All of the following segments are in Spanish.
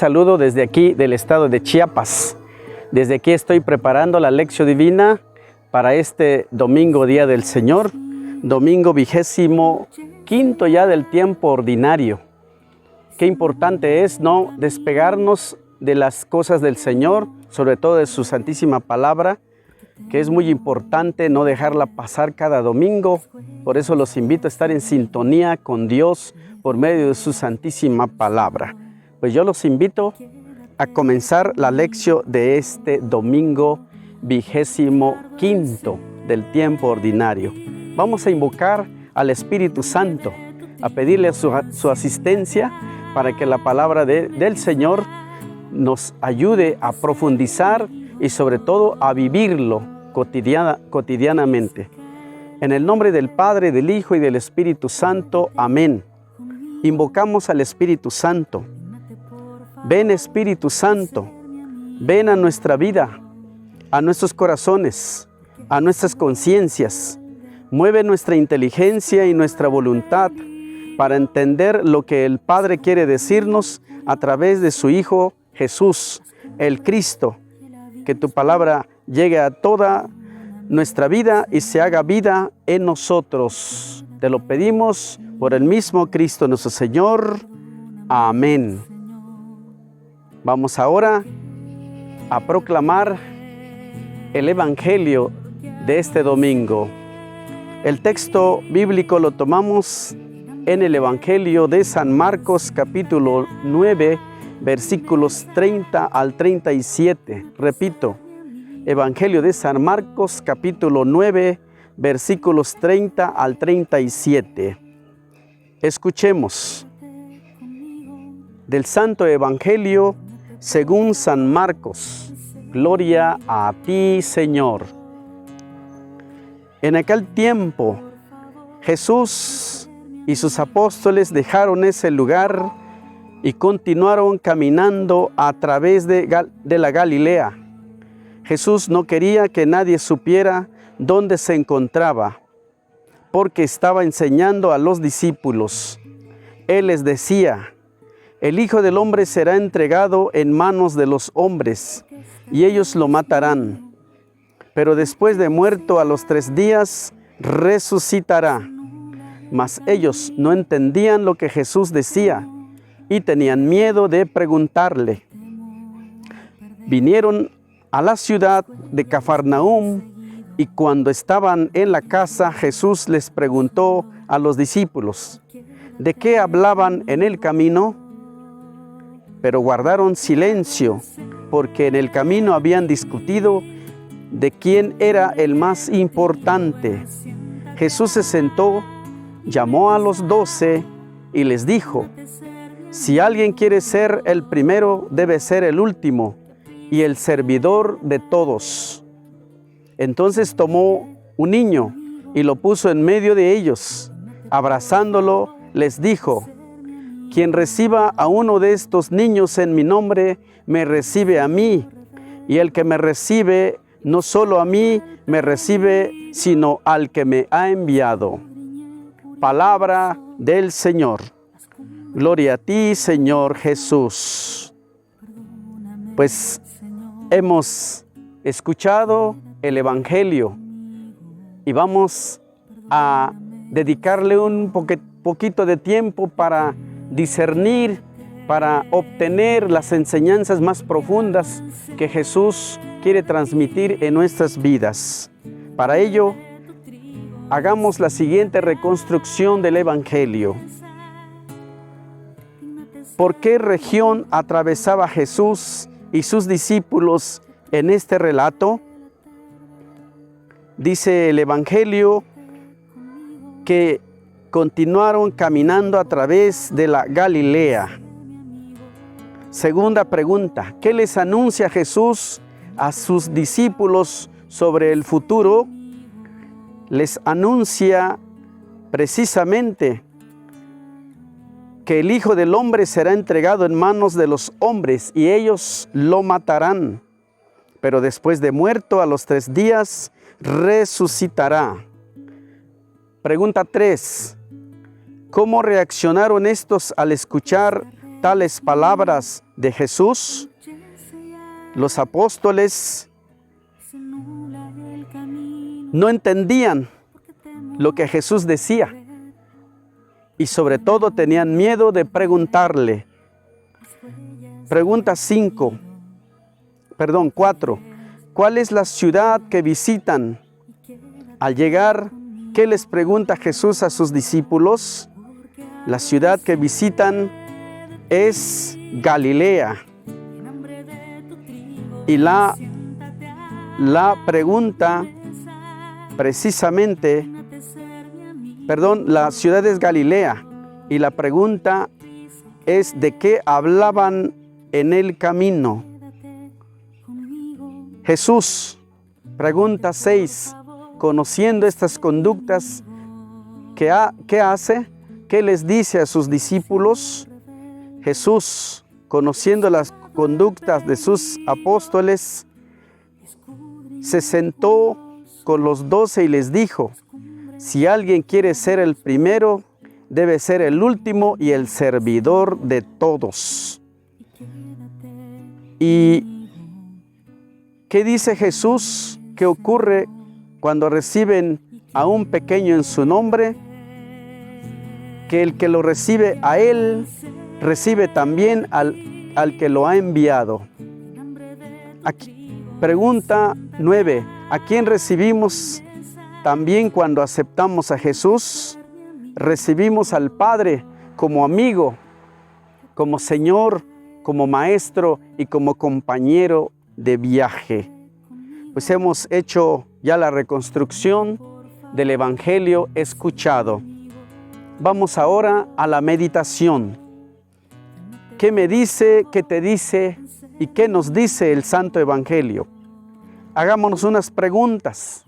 saludo desde aquí del estado de Chiapas. Desde aquí estoy preparando la lección divina para este domingo, Día del Señor, domingo 25 ya del tiempo ordinario. Qué importante es no despegarnos de las cosas del Señor, sobre todo de su santísima palabra, que es muy importante no dejarla pasar cada domingo. Por eso los invito a estar en sintonía con Dios por medio de su santísima palabra. Pues yo los invito a comenzar la lección de este domingo 25 del tiempo ordinario. Vamos a invocar al Espíritu Santo, a pedirle su asistencia para que la palabra del Señor nos ayude a profundizar y sobre todo a vivirlo cotidianamente. En el nombre del Padre, del Hijo y del Espíritu Santo. Amén. Invocamos al Espíritu Santo. Ven, Espíritu Santo, ven a nuestra vida, a nuestros corazones, a nuestras conciencias. Mueve nuestra inteligencia y nuestra voluntad para entender lo que el Padre quiere decirnos a través de su Hijo Jesús, el Cristo. Que tu palabra llegue a toda nuestra vida y se haga vida en nosotros. Te lo pedimos por el mismo Cristo nuestro Señor. Amén. Vamos ahora a proclamar el Evangelio de este domingo. El texto bíblico lo tomamos en el Evangelio de San Marcos, capítulo 9, versículos 30 al 37. Repito, Evangelio de San Marcos, capítulo 9, versículos 30 al 37. Escuchemos del Santo Evangelio según San Marcos. Gloria a ti, Señor. En aquel tiempo, Jesús y sus apóstoles dejaron ese lugar y continuaron caminando a través de la Galilea. Jesús no quería que nadie supiera dónde se encontraba, porque estaba enseñando a los discípulos. Él les decía: el Hijo del Hombre será entregado en manos de los hombres, y ellos lo matarán. Pero después de muerto a los 3 días, resucitará. Mas ellos no entendían lo que Jesús decía, y tenían miedo de preguntarle. Vinieron a la ciudad de Cafarnaúm, y cuando estaban en la casa, Jesús les preguntó a los discípulos: ¿de qué hablaban en el camino? Pero guardaron silencio, porque en el camino habían discutido de quién era el más importante. Jesús se sentó, llamó a los 12 y les dijo: si alguien quiere ser el primero, debe ser el último y el servidor de todos. Entonces tomó un niño y lo puso en medio de ellos. Abrazándolo, les dijo: quien reciba a uno de estos niños en mi nombre, me recibe a mí. Y el que me recibe, no solo a mí, me recibe, sino al que me ha enviado. Palabra del Señor. Gloria a ti, Señor Jesús. Pues hemos escuchado el Evangelio y vamos a dedicarle un poquito de tiempo para discernir, para obtener las enseñanzas más profundas que Jesús quiere transmitir en nuestras vidas. Para ello, hagamos la siguiente reconstrucción del Evangelio. ¿Por qué región atravesaba Jesús y sus discípulos en este relato? Dice el Evangelio que continuaron caminando a través de la Galilea. Segunda pregunta: ¿qué les anuncia Jesús a sus discípulos sobre el futuro? Les anuncia precisamente que el Hijo del Hombre será entregado en manos de los hombres y ellos lo matarán. Pero después de muerto a los 3 días, resucitará. Pregunta 3. ¿Cómo reaccionaron estos al escuchar tales palabras de Jesús, los apóstoles no entendían lo que Jesús decía y sobre todo tenían miedo de preguntarle. Pregunta 4. ¿Cuál es la ciudad que visitan? Al llegar, ¿qué les pregunta Jesús a sus discípulos? La ciudad que visitan es Galilea. Y la pregunta precisamente, la ciudad es Galilea. Y la pregunta es de qué hablaban en el camino. Jesús, pregunta 6, conociendo estas conductas, ¿qué hace? ¿Qué les dice a sus discípulos? Jesús, conociendo las conductas de sus apóstoles, se sentó con los 12 y les dijo: si alguien quiere ser el primero, debe ser el último y el servidor de todos. ¿Y qué dice Jesús? ¿Qué ocurre cuando reciben a un pequeño en su nombre? Que el que lo recibe a él, recibe también al que lo ha enviado. Aquí, pregunta 9. ¿A quién recibimos también cuando aceptamos a Jesús? Recibimos al Padre como amigo, como Señor, como Maestro y como compañero de viaje. Pues hemos hecho ya la reconstrucción del Evangelio escuchado. Vamos ahora a la meditación. ¿Qué me dice, qué te dice y qué nos dice el Santo Evangelio? Hagámonos unas preguntas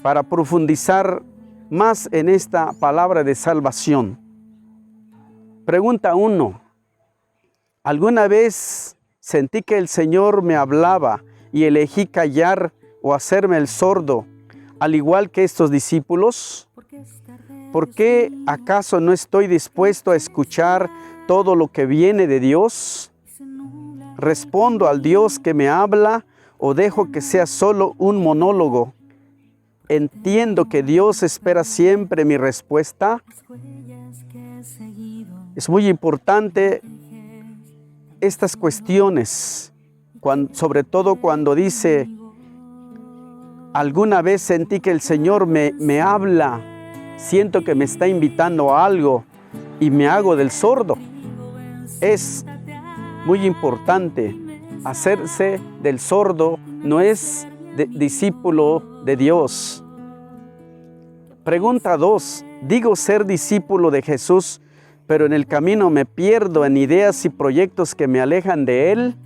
para profundizar más en esta palabra de salvación. Pregunta 1. ¿Alguna vez sentí que el Señor me hablaba y elegí callar o hacerme el sordo, al igual que estos discípulos? ¿Por qué acaso no estoy dispuesto a escuchar todo lo que viene de Dios? ¿Respondo al Dios que me habla o dejo que sea solo un monólogo? ¿Entiendo que Dios espera siempre mi respuesta? Es muy importante estas cuestiones, sobre todo cuando dice: alguna vez sentí que el Señor me habla, siento que me está invitando a algo y me hago del sordo. Es muy importante. Hacerse del sordo no es discípulo de Dios. Pregunta 2. Digo ser discípulo de Jesús, pero en el camino me pierdo en ideas y proyectos que me alejan de Él.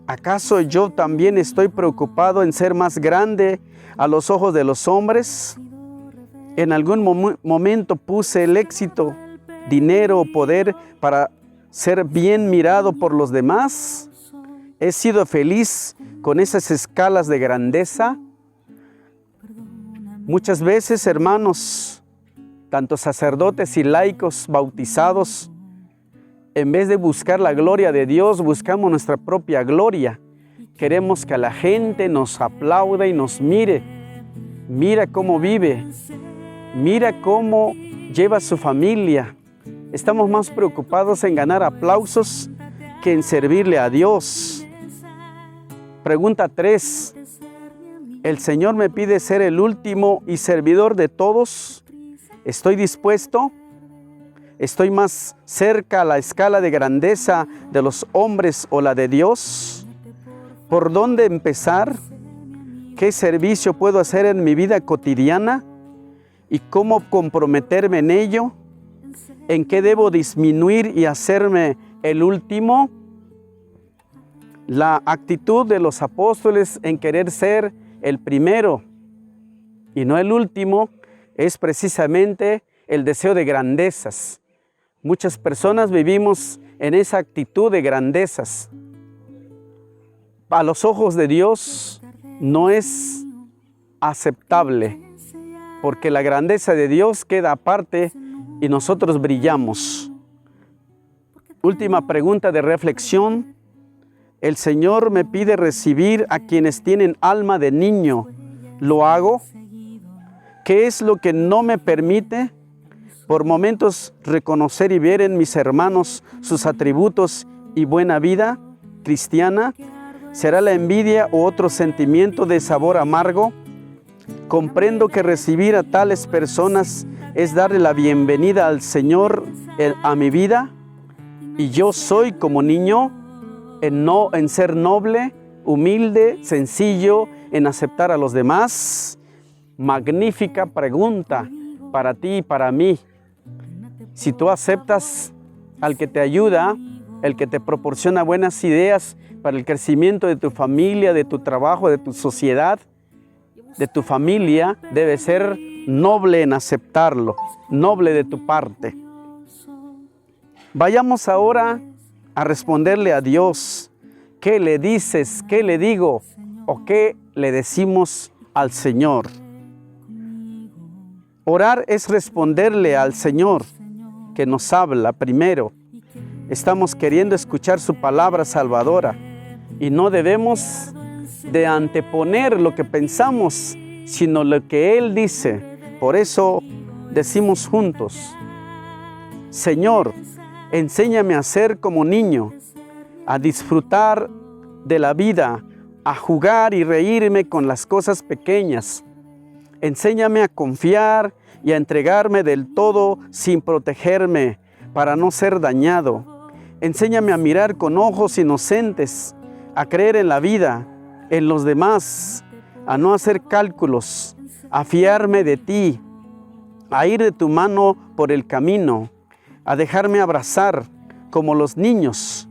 ¿Acaso yo también estoy preocupado en ser más grande a los ojos de los hombres? ¿En algún momento puse el éxito, dinero o poder para ser bien mirado por los demás? ¿He sido feliz con esas escalas de grandeza? Muchas veces, hermanos, tanto sacerdotes y laicos bautizados, en vez de buscar la gloria de Dios, buscamos nuestra propia gloria. Queremos que la gente nos aplaude y nos mire. Mira cómo vive. Mira cómo lleva su familia. Estamos más preocupados en ganar aplausos que en servirle a Dios. Pregunta 3. ¿El Señor me pide ser el último y servidor de todos? ¿Estoy dispuesto? ¿Estoy más cerca a la escala de grandeza de los hombres o la de Dios? ¿Por dónde empezar? ¿Qué servicio puedo hacer en mi vida cotidiana? ¿Y cómo comprometerme en ello? ¿En qué debo disminuir y hacerme el último? La actitud de los apóstoles en querer ser el primero y no el último es precisamente el deseo de grandezas. Muchas personas vivimos en esa actitud de grandezas. A los ojos de Dios no es aceptable, porque la grandeza de Dios queda aparte y nosotros brillamos. Última pregunta de reflexión. El Señor me pide recibir a quienes tienen alma de niño. ¿Lo hago? ¿Qué es lo que no me permite? Por momentos reconocer y ver en mis hermanos sus atributos y buena vida cristiana. ¿Será la envidia o otro sentimiento de sabor amargo? Comprendo que recibir a tales personas es darle la bienvenida al Señor a mi vida. Y yo soy como niño en ser noble, humilde, sencillo, en aceptar a los demás. Magnífica pregunta para ti y para mí. Si tú aceptas al que te ayuda, el que te proporciona buenas ideas para el crecimiento de tu familia, de tu trabajo, de tu sociedad, de tu familia, debe ser noble en aceptarlo, noble de tu parte. Vayamos ahora a responderle a Dios. ¿Qué le dices? ¿Qué le digo? ¿O qué le decimos al Señor? Orar es responderle al Señor que nos habla primero. Estamos queriendo escuchar su palabra salvadora y no debemos de anteponer lo que pensamos, sino lo que Él dice. Por eso decimos juntos: Señor, enséñame a ser como niño, a disfrutar de la vida, a jugar y reírme con las cosas pequeñas. Enséñame a confiar y a entregarme del todo sin protegerme para no ser dañado. Enséñame a mirar con ojos inocentes, a creer en la vida, en los demás, a no hacer cálculos, a fiarme de ti, a ir de tu mano por el camino, a dejarme abrazar como los niños,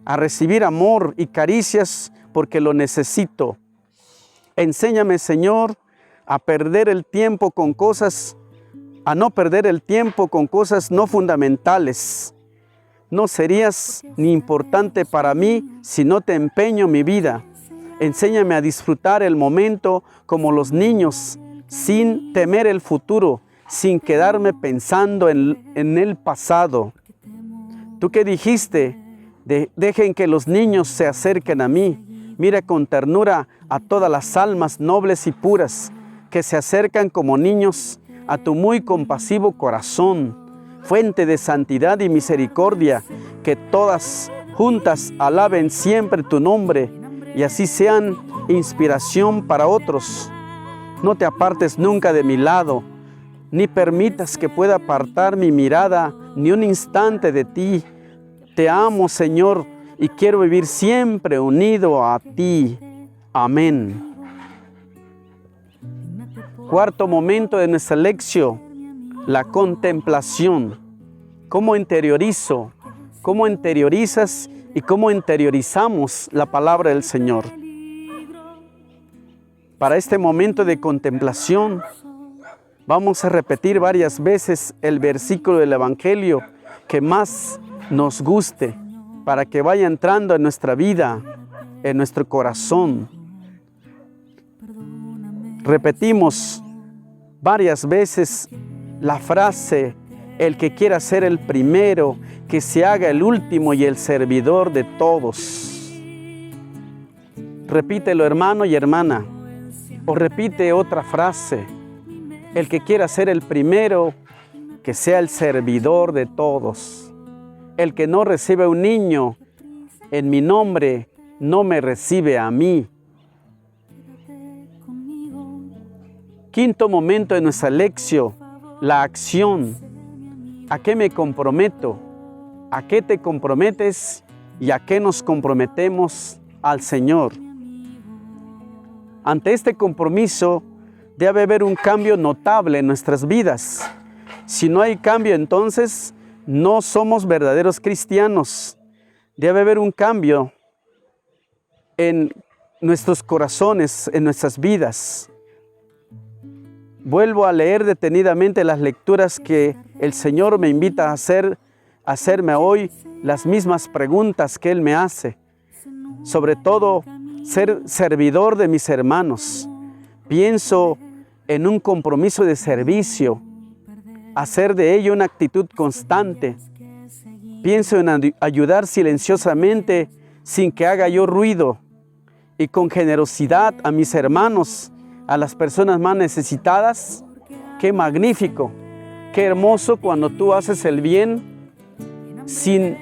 a recibir amor y caricias porque lo necesito. Enséñame, Señor, a no perder el tiempo con cosas no fundamentales. No serías ni importante para mí si no te empeño mi vida. Enséñame a disfrutar el momento como los niños, sin temer el futuro, sin quedarme pensando en el pasado. Tú que dijiste, dejen que los niños se acerquen a mí. Mira con ternura a todas las almas nobles y puras que se acercan como niños a tu muy compasivo corazón, fuente de santidad y misericordia, que todas juntas alaben siempre tu nombre y así sean inspiración para otros. No te apartes nunca de mi lado, ni permitas que pueda apartar mi mirada ni un instante de ti. Te amo, Señor, y quiero vivir siempre unido a ti. Amén. Cuarto momento de nuestra lección, la contemplación. ¿Cómo interiorizo? ¿Cómo interiorizas y cómo interiorizamos la palabra del Señor? Para este momento de contemplación, vamos a repetir varias veces el versículo del Evangelio que más nos guste, para que vaya entrando en nuestra vida, en nuestro corazón. Repetimos varias veces la frase: el que quiera ser el primero, que se haga el último y el servidor de todos. Repítelo, hermano y hermana, o repite otra frase: el que quiera ser el primero, que sea el servidor de todos. El que no recibe un niño en mi nombre, no me recibe a mí. Quinto momento de nuestra lección, la acción. ¿A qué me comprometo? ¿A qué te comprometes? ¿Y a qué nos comprometemos al Señor? Ante este compromiso, debe haber un cambio notable en nuestras vidas. Si no hay cambio, entonces no somos verdaderos cristianos. Debe haber un cambio en nuestros corazones, en nuestras vidas. Vuelvo a leer detenidamente las lecturas que el Señor me invita a hacerme hoy, las mismas preguntas que Él me hace. Sobre todo, ser servidor de mis hermanos. Pienso en un compromiso de servicio, hacer de ello una actitud constante. Pienso en ayudar silenciosamente sin que haga yo ruido y con generosidad a mis hermanos, a las personas más necesitadas. ¡Qué magnífico! ¡Qué hermoso cuando tú haces el bien sin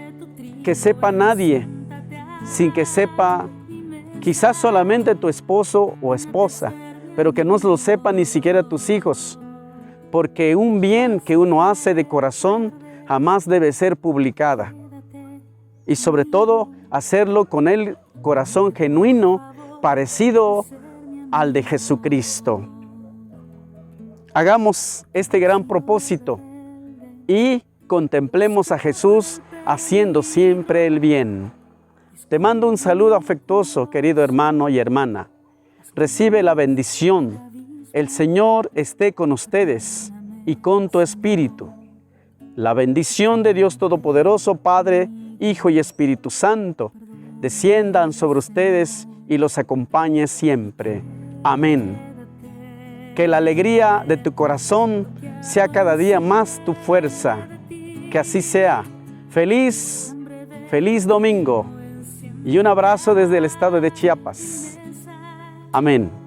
que sepa nadie, sin que sepa quizás solamente tu esposo o esposa, pero que no lo sepan ni siquiera tus hijos, porque un bien que uno hace de corazón jamás debe ser publicada. Y sobre todo, hacerlo con el corazón genuino, parecido al de Jesucristo. Hagamos este gran propósito y contemplemos a Jesús haciendo siempre el bien. Te mando un saludo afectuoso, querido hermano y hermana. Recibe la bendición. El Señor esté con ustedes y con tu espíritu. La bendición de Dios Todopoderoso, Padre, Hijo y Espíritu Santo, desciendan sobre ustedes y los acompañe siempre. Amén. Que la alegría de tu corazón sea cada día más tu fuerza. Que así sea. Feliz domingo. Y un abrazo desde el estado de Chiapas. Amén.